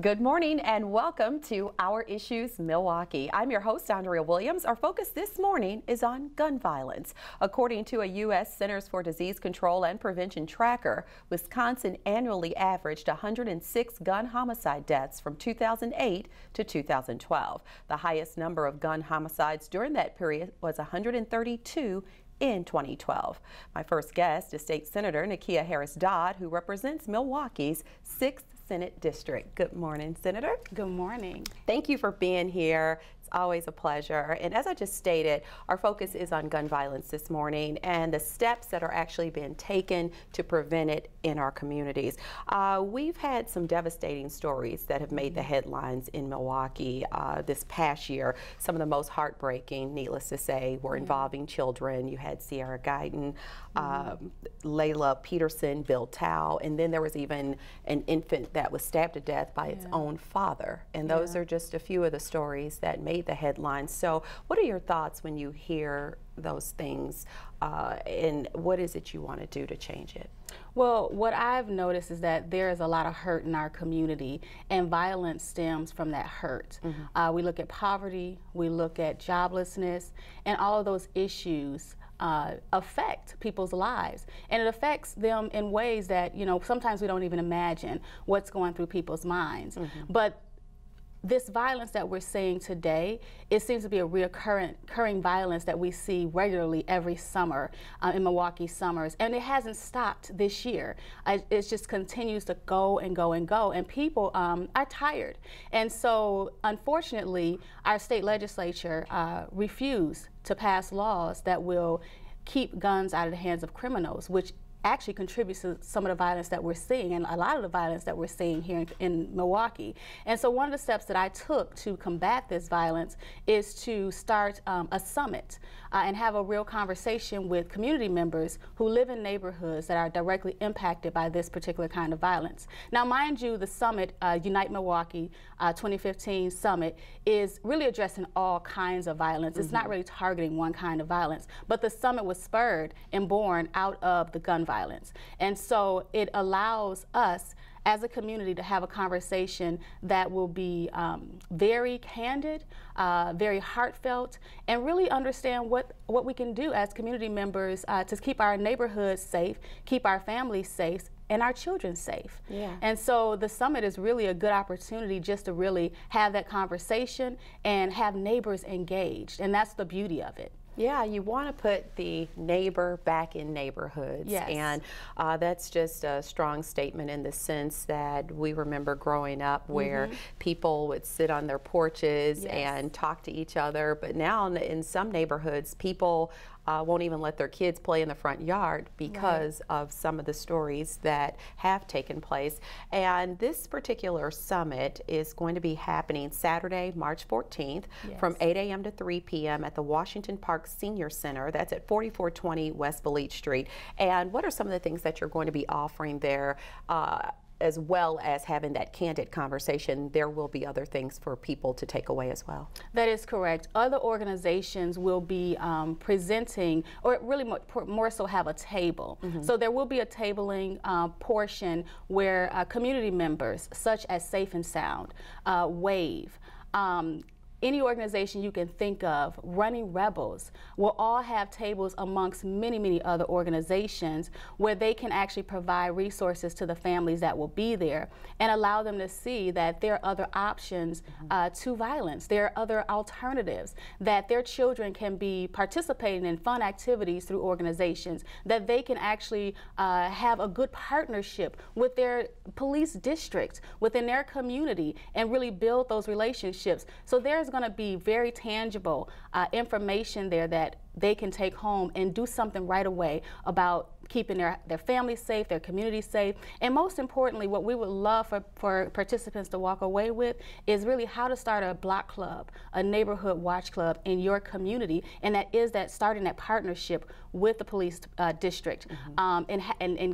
Good morning and welcome to Our Issues Milwaukee. I'm your host, Andrea Williams. Our focus this morning is on gun violence. According to a U.S. Centers for Disease Control and Prevention tracker, Wisconsin annually averaged 106 gun homicide deaths from 2008 to 2012. The highest number of gun homicides during that period was 132 in 2012. My first guest is State Senator Nikiya Dodd, who represents Milwaukee's 6th Senate District. Good morning, Senator. Good morning. Thank you for being here. It's always a pleasure. And as I just stated, our focus is on gun violence this morning and the steps that are actually being taken to prevent it in our communities. We've had some devastating stories that have made the headlines in Milwaukee this past year. Some of the most heartbreaking, needless to say, were involving children. You had Sierra Guyton, Layla Peterson, Bill Tao, and then there was even an infant that was stabbed to death by its own father. And those are just a few of the stories that made the headlines. So what are your thoughts when you hear those things, and what is it you want to do to change it? Well, what I've noticed is that there is a lot of hurt in our community, and violence stems from that hurt. We look at poverty, we look at joblessness, and all of those issues affect people's lives, and it affects them in ways that, you know, sometimes we don't even imagine what's going through people's minds. But this violence that we're seeing today, it seems to be a recurring violence that we see regularly every summer in Milwaukee summers, and it hasn't stopped this year. It just continues to go and go and go, and people are tired. And so, unfortunately, our state legislature refused to pass laws that will keep guns out of the hands of criminals, which actually contributes to some of the violence that we're seeing, and a lot of the violence that we're seeing here in Milwaukee. And so one of the steps that I took to combat this violence is to start a summit and have a real conversation with community members who live in neighborhoods that are directly impacted by this particular kind of violence. Now, mind you, the summit, Unite Milwaukee 2015 summit, is really addressing all kinds of violence. It's not really targeting one kind of violence, but the summit was spurred and born out of the gun violence. And so it allows us as a community to have a conversation that will be very candid, very heartfelt, and really understand what we can do as community members to keep our neighborhoods safe, keep our families safe, and our children safe. And so the summit is really a good opportunity just to really have that conversation and have neighbors engaged, and that's the beauty of it. Yeah, you want to put the neighbor back in neighborhoods, and that's just a strong statement in the sense that we remember growing up where people would sit on their porches and talk to each other, but now in some neighborhoods, people won't even let their kids play in the front yard because of some of the stories that have taken place. And this particular summit is going to be happening Saturday, March 14th from 8 a.m. to 3 p.m. at the Washington Park Senior Center. That's at 4420 West Belich Street. And what are some of the things that you're going to be offering there? As well as having that candid conversation, there will be other things for people to take away as well. That is correct. Other organizations will be presenting, or really more so have a table. So there will be a tabling portion where community members such as Safe and Sound, WAVE, any organization you can think of, Running Rebels, will all have tables amongst many, many other organizations where they can actually provide resources to the families that will be there and allow them to see that there are other options to violence. There are other alternatives, that their children can be participating in fun activities through organizations, that they can actually have a good partnership with their police districts, within their community, and really build those relationships. So there's going to be very tangible information there that they can take home and do something right away about keeping their families safe, their community safe, and most importantly, what we would love for participants to walk away with is really how to start a block club, a neighborhood watch club in your community, and that is that starting that partnership with the police district, and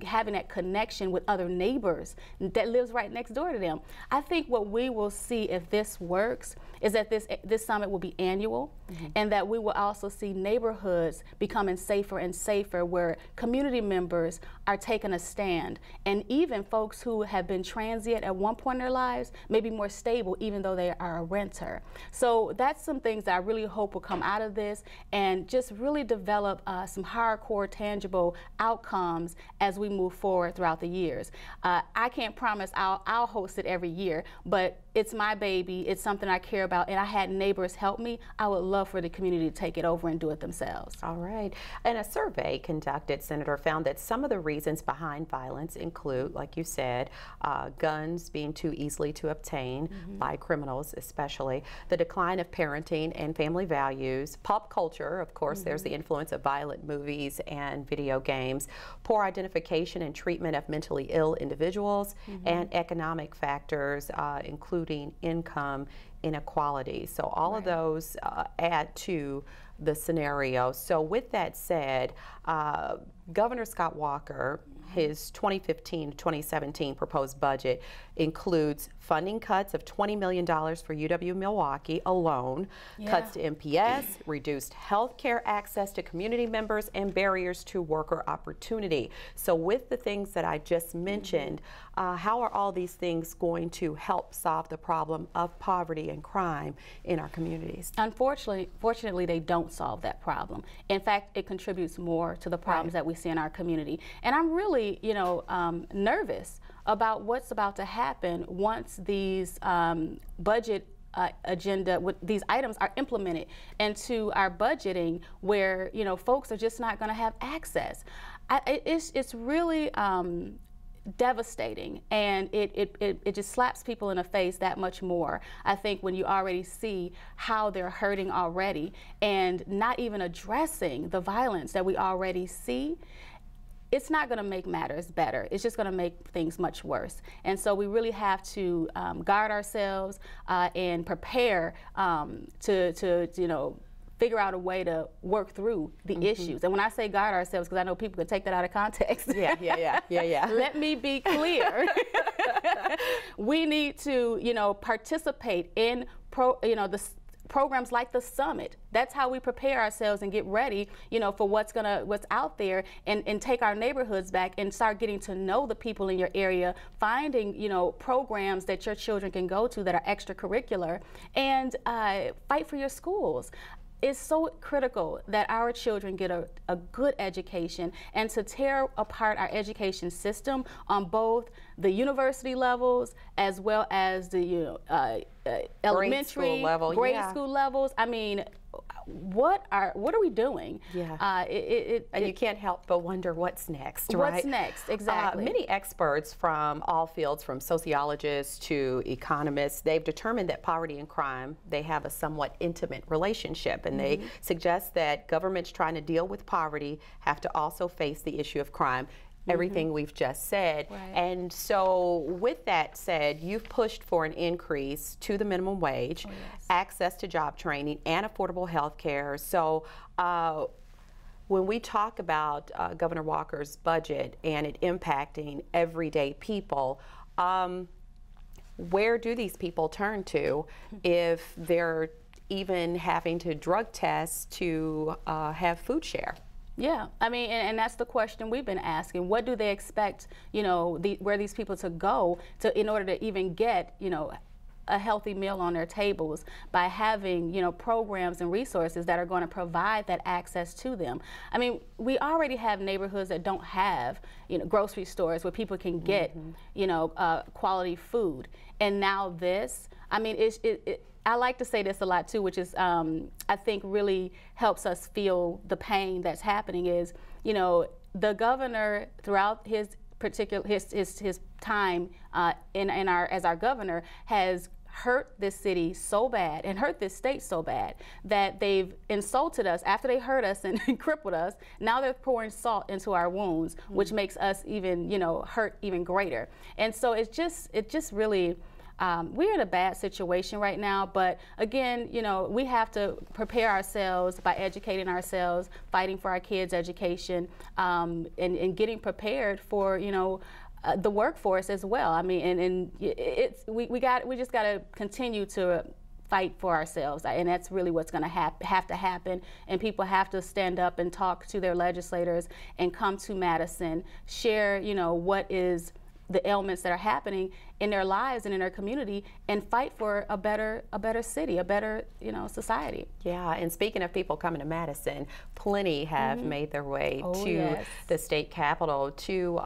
having that connection with other neighbors that lives right next door to them. I think what we will see if this works is that this summit will be annual, and that we will also see neighborhoods becoming safer and safer, where community community members are taking a stand, and even folks who have been transient at one point in their lives may be more stable even though they are a renter. So that's some things that I really hope will come out of this, and just really develop some hardcore, tangible outcomes as we move forward throughout the years. I can't promise I'll host it every year, but it's my baby, it's something I care about, and I had neighbors help me. I would love for the community to take it over and do it themselves. All right. And a survey conducted, Senator, found that some of the reasons behind violence include, like you said, guns being too easily to obtain by criminals especially, the decline of parenting and family values, pop culture, of course, there's the influence of violent movies and video games, poor identification and treatment of mentally ill individuals, and economic factors, including income inequality. So all of those add to the scenario. So with that said, Governor Scott Walker, his 2015-2017 proposed budget includes funding cuts of $20 million for UW-Milwaukee alone, cuts to MPS, reduced health care access to community members, and barriers to worker opportunity. So with the things that I just mentioned, how are all these things going to help solve the problem of poverty and crime in our communities? Fortunately, they don't solve that problem. In fact, it contributes more to the problems that we see in our community. And I'm really, nervous about what's about to happen once these budget agenda, these items are implemented into our budgeting, where folks are just not going to have access. It's really devastating, and it just slaps people in the face that much more, I think, when you already see how they're hurting already, and not even addressing the violence that we already see. It's not going to make matters better. It's just going to make things much worse. And so we really have to guard ourselves and prepare to figure out a way to work through the issues. And when I say guard ourselves, because I know people can take that out of context. Yeah. Let me be clear. We need to, participate in the programs like the summit. That's how we prepare ourselves and get ready, for what's out there, and take our neighborhoods back and start getting to know the people in your area, finding, programs that your children can go to that are extracurricular, and fight for your schools. It's so critical that our children get a good education, and to tear apart our education system on both the university levels as well as the elementary, grade school levels. I mean, what are we doing? And you can't help but wonder what's next, right? What's next, exactly. Many experts from all fields, from sociologists to economists, they've determined that poverty and crime, they have a somewhat intimate relationship, and they suggest that governments trying to deal with poverty have to also face the issue of crime. Everything we've just said. And so with that said, you've pushed for an increase to the minimum wage, access to job training, and affordable health care. So when we talk about Governor Walker's budget and it impacting everyday people, where do these people turn to if they're even having to drug test to have food share? Yeah, I mean, and that's the question we've been asking. What do they expect, where these people to go in order to even get, a healthy meal on their tables, by having, programs and resources that are going to provide that access to them? I mean, we already have neighborhoods that don't have, grocery stores where people can get, quality food. And now this, I mean, I like to say this a lot too, which is I think really helps us feel the pain that's happening, is, the governor throughout his time as our governor has hurt this city so bad and hurt this state so bad that they've insulted us after they hurt us and crippled us. Now they're pouring salt into our wounds, which makes us even, hurt even greater. And so it just really, we're in a bad situation right now, but again, we have to prepare ourselves by educating ourselves, fighting for our kids' education, and getting prepared for, the workforce as well. I mean, we just got to continue to fight for ourselves, and that's really what's going to have to happen. And people have to stand up and talk to their legislators and come to Madison, share, you know, what is the ailments that are happening in their lives and in their community, and fight for a better city, a better, you know, society. Yeah, and speaking of people coming to Madison, plenty have made their way to the state capitol to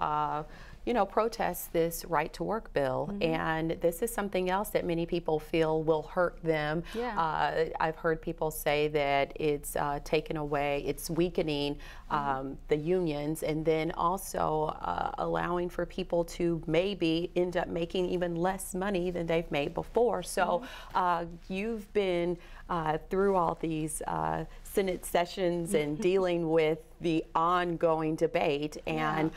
you know, protest this right to work bill. And this is something else that many people feel will hurt them. I've heard people say that it's taken away, it's weakening the unions, and then also allowing for people to maybe end up making even less money than they've made before. So you've been through all these Senate sessions and dealing with the ongoing debate, and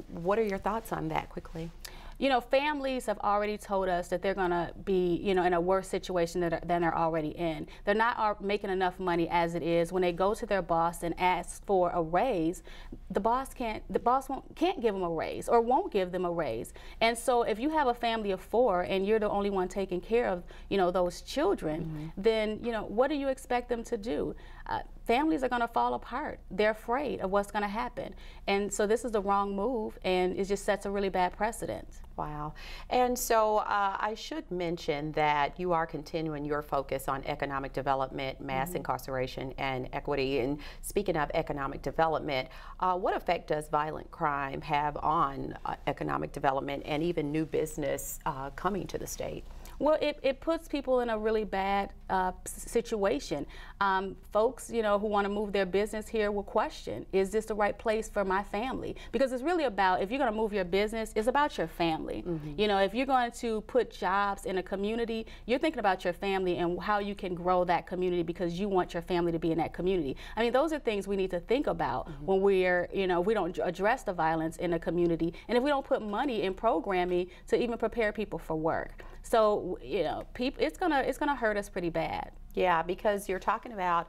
what are your thoughts on that quickly? You know, families have already told us that they're going to be, you know, in a worse situation than they're already in. They're not making enough money as it is. When they go to their boss and ask for a raise, the boss can't give them a raise, or won't give them a raise. And so if you have a family of 4 and you're the only one taking care of, you know, those children, then, you know, what do you expect them to do? Families are going to fall apart. They're afraid of what's going to happen. And so this is the wrong move, and it just sets a really bad precedent. Wow. And so I should mention that you are continuing your focus on economic development, mass incarceration, and equity. And speaking of economic development, what effect does violent crime have on economic development and even new business coming to the state? Well, it puts people in a really bad situation. Folks, you know, who want to move their business here will question, is this the right place for my family? Because it's really about, if you're going to move your business, it's about your family. You know, if you're going to put jobs in a community, you're thinking about your family and how you can grow that community because you want your family to be in that community. I mean, those are things we need to think about when we're, you know, we don't address the violence in a community, and if we don't put money in programming to even prepare people for work. So, you know, it's gonna hurt us pretty bad. Yeah, because you're talking about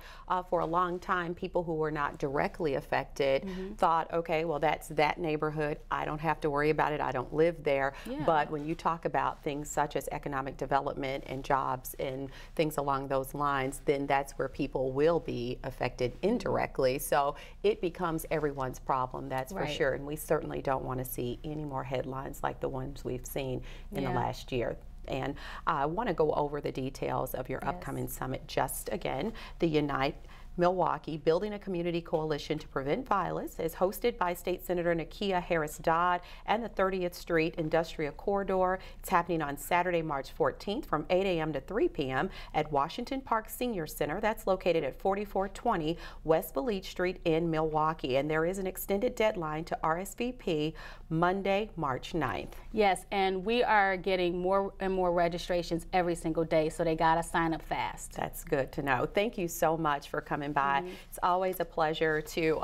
for a long time, people who were not directly affected thought, okay, well, that's that neighborhood. I don't have to worry about it. I don't live there. But when you talk about things such as economic development and jobs and things along those lines, then that's where people will be affected indirectly. So it becomes everyone's problem, that's for sure. And we certainly don't want to see any more headlines like the ones we've seen in the last year. And I want to go over the details of your upcoming summit just again. The Unite Milwaukee, Building a Community Coalition to Prevent Violence, is hosted by State Senator Nikiya Dodd and the 30th Street Industrial Corridor. It's happening on Saturday, March 14th from 8 a.m. to 3 p.m. at Washington Park Senior Center. That's located at 4420 West Belich Street in Milwaukee. And there is an extended deadline to RSVP Monday, March 9th. Yes, and we are getting more and more registrations every single day, so they got to sign up fast. That's good to know. Thank you so much for coming by. It's always a pleasure to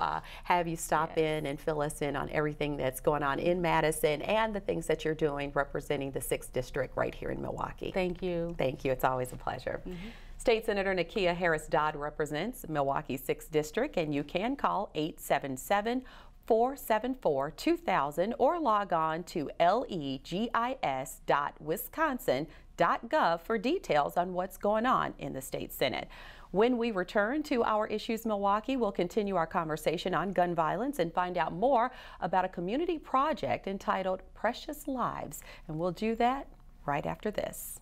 have you stop in and fill us in on everything that's going on in Madison and the things that you're doing representing the 6th District right here in Milwaukee. Thank you. Thank you. It's always a pleasure. State Senator Nikiya Dodd represents Milwaukee's 6th District, and you can call 877-474-2000 or log on to LEGIS.WISCONSIN.GOV for details on what's going on in the State Senate. When we return to Our Issues Milwaukee, we'll continue our conversation on gun violence and find out more about a community project entitled Precious Lives. And we'll do that right after this.